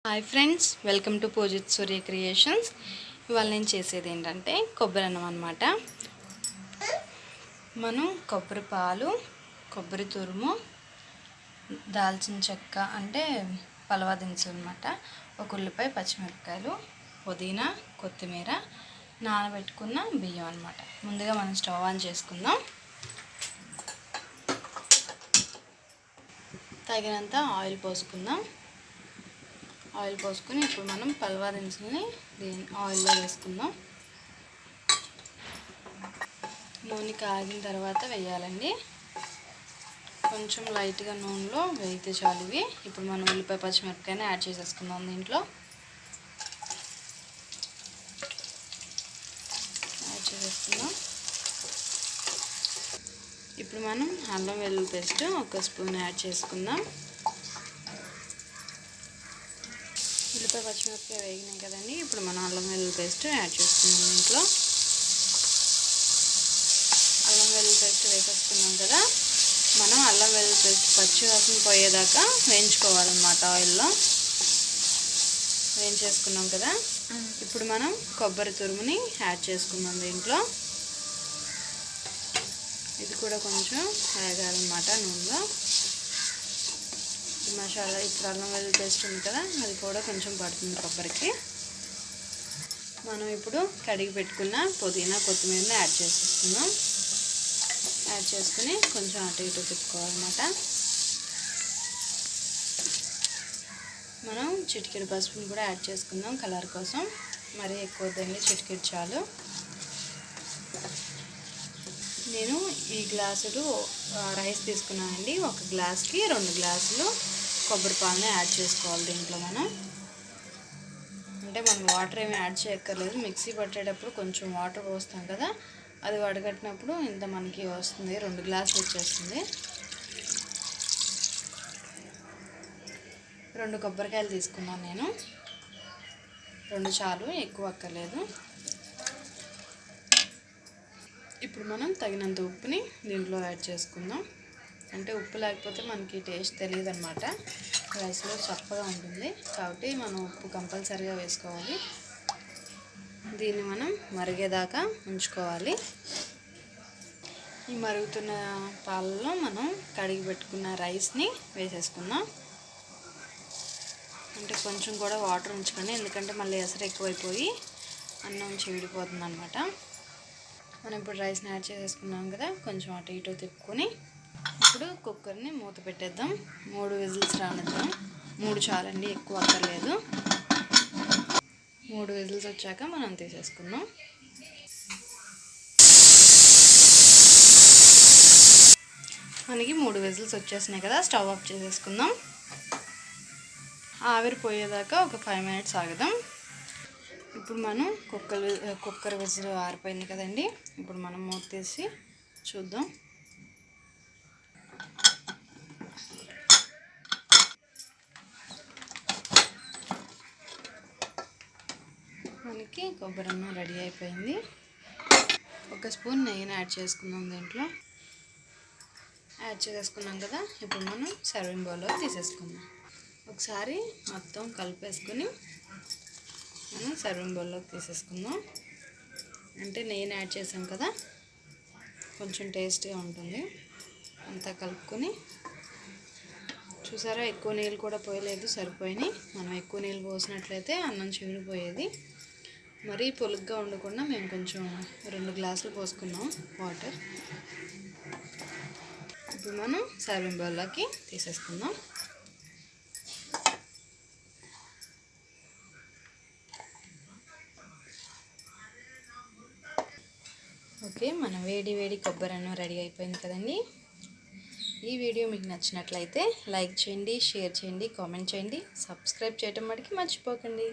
Hi friends, welcome to Poojith Surya creations. ఇవాళ నేను చేసేది ఏంటంటే కొబ్బరి అన్నం అనమాట. మనం కొబ్బరి పాలు, కొబ్బరి తురుము, దాల్చిన చెక్క అంటే పలవా దినుసులు అనమాట, ఒక ఉల్లిపాయ, పచ్చిమిరపకాయలు, పుదీనా, కొత్తిమీర, నానబెట్టుకున్న బియ్యం అనమాట. ముందుగా మనం స్టవ్ ఆన్ చేసుకుందాం. తగినంత ఆయిల్ పోసుకుందాం. ఆయిల్ పోసుకొని ఇప్పుడు మనం పల్వా దినుసుల్ని ఆయిల్లో వేసుకుందాం. నూనె కాగిన తర్వాత వేయాలండి. కొంచెం లైట్గా నూనెలో వేయితే చాలు ఇవి. ఇప్పుడు మనం ఉల్లిపాయ, పచ్చిమిరపకాయని యాడ్ చేసేసుకుందాం దీంట్లో. యాడ్ చేసేసుకుందాం. ఇప్పుడు మనం అల్లం వెల్లుల్లి పేస్ట్ ఒక స్పూన్ యాడ్ చేసుకుందాం. ఉల్లిపాయ, పచ్చిమిరపకాయ వేగినాయి కదండి. ఇప్పుడు మనం అల్లం వెల్లుల్లి పేస్ట్ యాడ్ చేసుకున్నాం. దీంట్లో అల్లం వెల్లుల్లి పేస్ట్ వేసేసుకున్నాం కదా. మనం అల్లం వెల్లుల్లి పేస్ట్ పచ్చి వాసన పోయేదాకా వేయించుకోవాలన్నమాట. ఆయిల్లో వేయించేసుకున్నాం కదా. ఇప్పుడు మనం కొబ్బరి తురుముని యాడ్ చేసుకుందాం దీంట్లో. ఇది కూడా కొంచెం వేగాలన్నమాట నూనెలో. మసాలా ఇప్పుడు అల్లం వెల్లుల్లి పేస్ట్ ఉంది కదా, అది కూడా కొంచెం పడుతుంది కొబ్బరికి. మనం ఇప్పుడు కడిగి పెట్టుకున్న పుదీనా, కొత్తిమీరని యాడ్ చేసేసుకుందాం. యాడ్ చేసుకుని కొంచెం అటు ఇటు తిప్పుకోవాలన్నమాట. మనం చిటికెడు పసుపుని కూడా యాడ్ చేసుకుందాం కలర్ కోసం. మరీ ఎక్కువ వద్దండి, చిటికెడు చాలు. నేను ఈ గ్లాసులు రైస్ తీసుకున్నానండి. ఒక గ్లాస్కి 2 గ్లాసులు కొబ్బరి పాలని యాడ్ చేసుకోవాలి దీంట్లో. మనం వాటర్ ఏమి యాడ్ చేయక్కర్లేదు. మిక్సీ పట్టేటప్పుడు కొంచెం వాటర్ పోస్తాం కదా, అది వడగట్టినప్పుడు ఇంత మనకి వస్తుంది. 2 గ్లాసులు వచ్చేస్తుంది. 2 కొబ్బరికాయలు తీసుకున్నాను నేను. 2 చాలు, ఎక్కువ అక్కర్లేదు. ఇప్పుడు మనం తగినంత ఉప్పుని దీంట్లో యాడ్ చేసుకుందాం. అంటే ఉప్పు లేకపోతే మనకి టేస్ట్ తెలియదు అనమాట. రైస్లో చప్పగా ఉంటుంది కాబట్టి మనం ఉప్పు కంపల్సరీగా వేసుకోవాలి. దీన్ని మనం మరిగేదాకా ఉంచుకోవాలి. ఈ మరుగుతున్న పాలలో మనం కడిగి పెట్టుకున్న రైస్ని వేసేసుకుందాం. అంటే కొంచెం కూడా వాటర్ ఉంచుకోండి, ఎందుకంటే మళ్ళీ ఎసరు ఎక్కువైపోయి అన్నం చీడిపోతుంది అనమాట. మనం ఇప్పుడు రైస్ని యాడ్ చేసేసుకున్నాం కదా, కొంచెం అటు ఇటు తిప్పుకొని ఇప్పుడు కుక్కర్ని మూత పెట్టేద్దాం. 3 విజిల్స్ రానిద్దాం. 3 చాలండి, ఎక్కువ అక్కర్లేదు. 3 విజిల్స్ వచ్చాక మనం తీసేసుకుందాం. మనకి 3 విజిల్స్ వచ్చేసినాయి కదా, స్టవ్ ఆఫ్ చేసేసుకుందాం. ఆవిరి పోయేదాకా ఒక 5 మినిట్స్ ఆగుదాం. ఇప్పుడు మనం కుక్కర్ విజిల్ ఆరిపోయింది కదండి. ఇప్పుడు మనం మూత తీసి చూద్దాం. మనకి కొబ్బరి అన్నం రెడీ అయిపోయింది. ఒక స్పూన్ నెయ్యిని యాడ్ చేసుకుందాం దీంట్లో. యాడ్ చేసేసుకున్నాం కదా. ఇప్పుడు మనం సర్వింగ్ బౌల్లో తీసేసుకుందాం. ఒకసారి మొత్తం కలిపేసుకొని మనం సర్వింగ్ బౌల్లోకి తీసేసుకుందాం. అంటే నెయ్యిని యాడ్ చేసాం కదా, కొంచెం టేస్ట్గా ఉంటుంది. అంతా కలుపుకొని చూసారా, ఎక్కువ నీళ్ళు కూడా పోయలేదు, సరిపోయినాయి. మనం ఎక్కువ నీళ్ళు పోసినట్లయితే అన్నం చీడిపోయేది. మరీ పొలుగ్గా ఉండకుండా మేము కొంచెం 2 గ్లాసులు పోసుకున్నాం వాటర్. ఇప్పుడు మనం సర్వింగ్ బౌల్లోకి తీసేసుకుందాం. ఓకే, మన వేడి వేడి కొబ్బరి అన్నం రెడీ అయిపోయింది కదండి. ఈ వీడియో మీకు నచ్చినట్లయితే లైక్ చేయండి, షేర్ చేయండి, కామెంట్ చేయండి, సబ్స్క్రైబ్ చేయడం మటుకి మర్చిపోకండి.